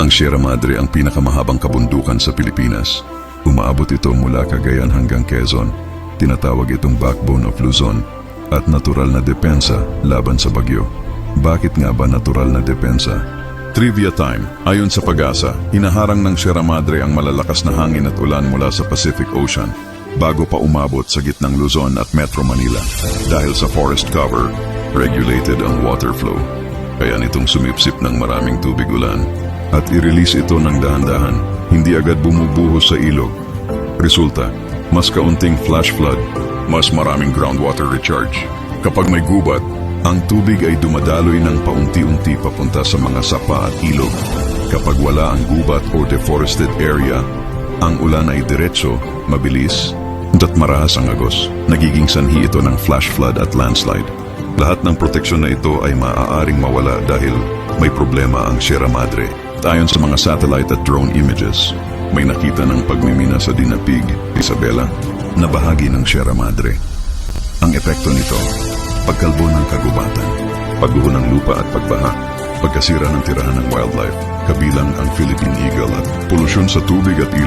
Ang Sierra Madre ang pinakamahabang kabundukan sa Pilipinas. Umaabot ito mula Cagayan hanggang Quezon. Tinatawag itong backbone of Luzon at natural na depensa laban sa bagyo. Bakit nga ba natural na depensa? Trivia time. Ayon sa Pag-asa, hinaharang ng Sierra Madre ang malalakas na hangin at ulan mula sa Pacific Ocean bago pa umabot sa gitnang Luzon at Metro Manila. Dahil sa forest cover, regulated ang water flow. Kaya nitong sumipsip ng maraming tubig ulan at i-release ito ng dahan-dahan, hindi agad bumubuhos sa ilog. Resulta, mas kaunting flash flood, mas maraming groundwater recharge. Kapag may gubat, ang tubig ay dumadaloy ng paunti-unti papunta sa mga sapa at ilog. Kapag wala ang gubat o deforested area, ang ulan ay diretso, mabilis, at marahas ang agos. Nagiging sanhi ito ng flash flood at landslide. Lahat ng proteksyon na ito ay maaaring mawala dahil may problema ang Sierra Madre. Ayon sa mga satellite at drone images, may nakita ng pagmimina sa Dinapig, Isabela, na bahagi ng Sierra Madre. Ang epekto nito, pagkalbo ng kagubatan, pagguho ng lupa at pagbaha, pagkasira ng tirahan ng wildlife, kabilang ang Philippine eagle at polusyon sa tubig at ilog.